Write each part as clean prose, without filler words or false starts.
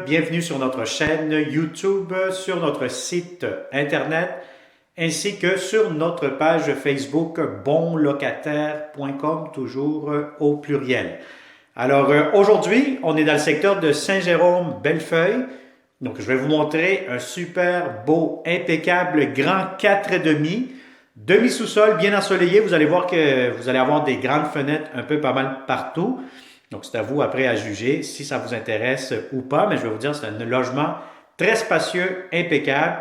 bienvenue sur notre chaîne YouTube, sur notre site internet, ainsi que sur notre page Facebook bonlocataire.com, toujours au pluriel. Alors aujourd'hui, on est dans le secteur de Saint-Jérôme-Bellefeuille. Donc je vais vous montrer un super beau, impeccable, grand 4,5, demi-sous-sol bien ensoleillé. Vous allez voir que vous allez avoir des grandes fenêtres un peu pas mal partout. Donc, c'est à vous après à juger si ça vous intéresse ou pas, mais je vais vous dire, c'est un logement très spacieux, impeccable,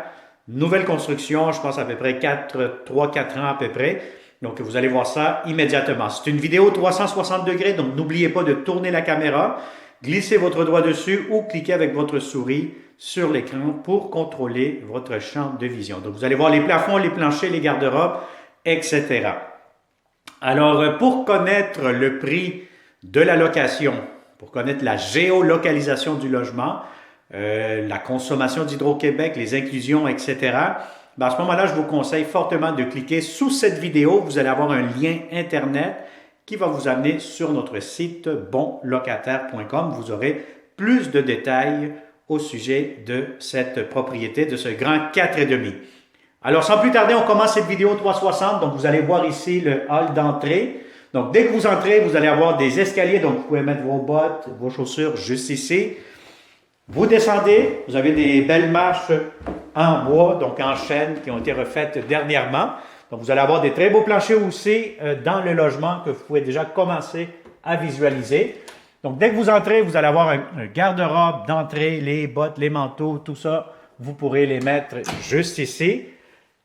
nouvelle construction, je pense à peu près 3-4 ans à peu près. Donc, vous allez voir ça immédiatement. C'est une vidéo 360 degrés, donc n'oubliez pas de tourner la caméra, glissez votre doigt dessus ou cliquez avec votre souris sur l'écran pour contrôler votre champ de vision. Donc, vous allez voir les plafonds, les planchers, les garde-robes, etc. Alors, pour connaître le prix de la location, pour connaître la géolocalisation du logement, la consommation d'Hydro-Québec, les inclusions, etc., ben à ce moment-là, je vous conseille fortement de cliquer sous cette vidéo. Vous allez avoir un lien Internet qui va vous amener sur notre site bonlocataire.com. Vous aurez plus de détails au sujet de cette propriété, de ce grand 4,5. Alors, sans plus tarder, on commence cette vidéo 360. Donc, vous allez voir ici le hall d'entrée. Donc, dès que vous entrez, vous allez avoir des escaliers. Donc, vous pouvez mettre vos bottes, vos chaussures juste ici. Vous descendez. Vous avez des belles marches en bois, donc en chêne, qui ont été refaites dernièrement. Donc, vous allez avoir des très beaux planchers aussi dans le logement que vous pouvez déjà commencer à visualiser. Donc, dès que vous entrez, vous allez avoir un garde-robe d'entrée, les bottes, les manteaux, tout ça. Vous pourrez les mettre juste ici.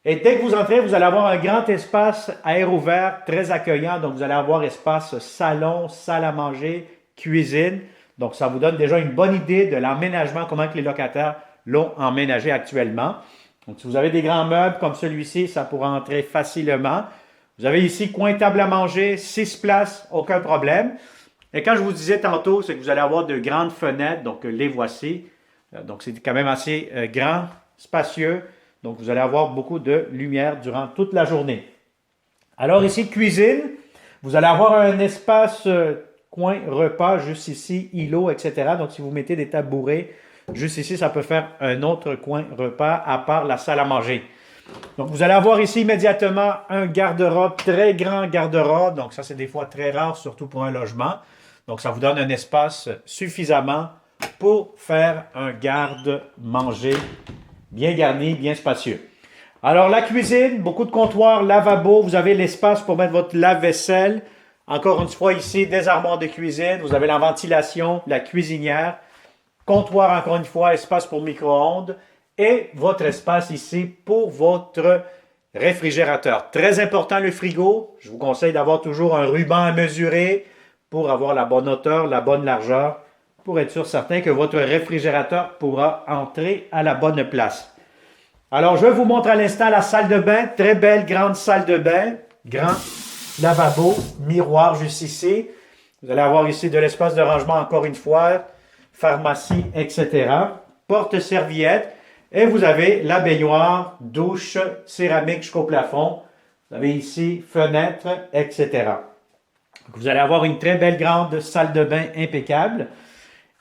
Et dès que vous entrez, vous allez avoir un grand espace à air ouvert, très accueillant. Donc, vous allez avoir espace salon, salle à manger, cuisine. Donc, ça vous donne déjà une bonne idée de l'aménagement, comment que les locataires l'ont emménagé actuellement. Donc, si vous avez des grands meubles comme celui-ci, ça pourra entrer facilement. Vous avez ici coin table à manger, 6 places, aucun problème. Et quand je vous disais tantôt, c'est que vous allez avoir de grandes fenêtres, donc les voici. Donc, c'est quand même assez grand, spacieux. Donc, vous allez avoir beaucoup de lumière durant toute la journée. Alors, ici, cuisine. Vous allez avoir un espace coin repas, juste ici, îlot, etc. Donc, si vous mettez des tabourets, juste ici, ça peut faire un autre coin repas à part la salle à manger. Donc, vous allez avoir ici immédiatement un garde-robe, très grand garde-robe. Donc, ça, c'est des fois très rare, surtout pour un logement. Donc, ça vous donne un espace suffisamment pour faire un garde-manger bien garni, bien spacieux. Alors, la cuisine, beaucoup de comptoirs, lavabo. Vous avez l'espace pour mettre votre lave-vaisselle. Encore une fois, ici, des armoires de cuisine. Vous avez la ventilation, la cuisinière. Comptoir, encore une fois, espace pour micro-ondes. Et votre espace ici pour votre réfrigérateur. Très important, le frigo. Je vous conseille d'avoir toujours un ruban à mesurer pour avoir la bonne hauteur, la bonne largeur, pour être sûr certain que votre réfrigérateur pourra entrer à la bonne place. Alors, je vous montre à l'instant la salle de bain. Très belle, grande salle de bain. Grand lavabo, miroir juste ici. Vous allez avoir ici de l'espace de rangement, encore une fois, pharmacie, etc. Porte-serviette. Et vous avez la baignoire, douche, céramique jusqu'au plafond. Vous avez ici fenêtre, etc. Donc, vous allez avoir une très belle grande salle de bain impeccable.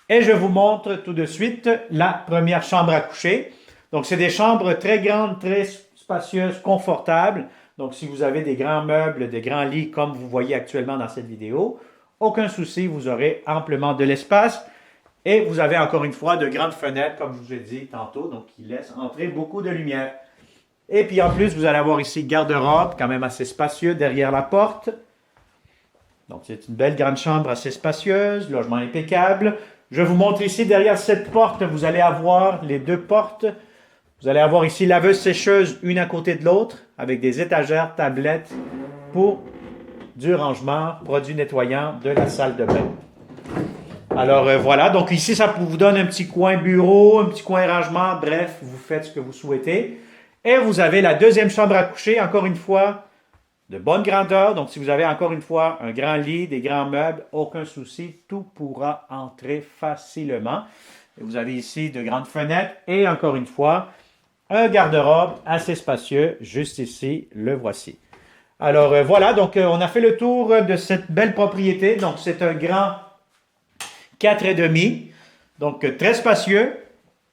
Et je vous montre tout de suite la première chambre à coucher. Donc, c'est des chambres très grandes, très spacieuses, confortables. Donc, si vous avez des grands meubles, des grands lits, comme vous voyez actuellement dans cette vidéo, aucun souci, vous aurez amplement de l'espace. Et vous avez encore une fois de grandes fenêtres, comme je vous ai dit tantôt, donc qui laissent entrer beaucoup de lumière. Et puis, en plus, vous allez avoir ici garde-robe, quand même assez spacieux derrière la porte. Donc, c'est une belle grande chambre assez spacieuse, logement impeccable. Je vous montre ici, derrière cette porte, vous allez avoir les deux portes. Vous allez avoir ici laveuse-sécheuse, une à côté de l'autre, avec des étagères, tablettes pour du rangement, produits nettoyants de la salle de bain. Alors voilà, donc ici, ça vous donne un petit coin bureau, un petit coin rangement, bref, vous faites ce que vous souhaitez. Et vous avez la deuxième chambre à coucher, encore une fois, de bonne grandeur. Donc, si vous avez encore une fois un grand lit, des grands meubles, aucun souci, tout pourra entrer facilement. Et vous avez ici de grandes fenêtres et encore une fois, un garde-robe assez spacieux, juste ici, le voici. Alors voilà, donc on a fait le tour de cette belle propriété. Donc, c'est un grand 4,5. Donc, très spacieux,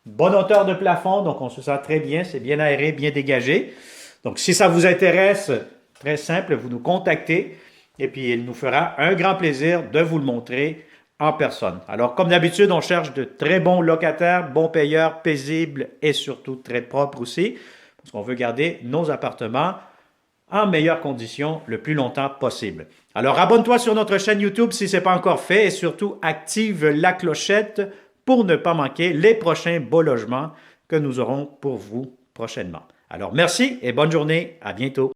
bonne hauteur de plafond, donc on se sent très bien, c'est bien aéré, bien dégagé. Donc, si ça vous intéresse, très simple, vous nous contactez et puis il nous fera un grand plaisir de vous le montrer en personne. Alors, comme d'habitude, on cherche de très bons locataires, bons payeurs, paisibles et surtout très propres aussi, parce qu'on veut garder nos appartements en meilleures conditions le plus longtemps possible. Alors, abonne-toi sur notre chaîne YouTube si ce n'est pas encore fait et surtout active la clochette pour ne pas manquer les prochains beaux logements que nous aurons pour vous prochainement. Alors, merci et bonne journée. À bientôt.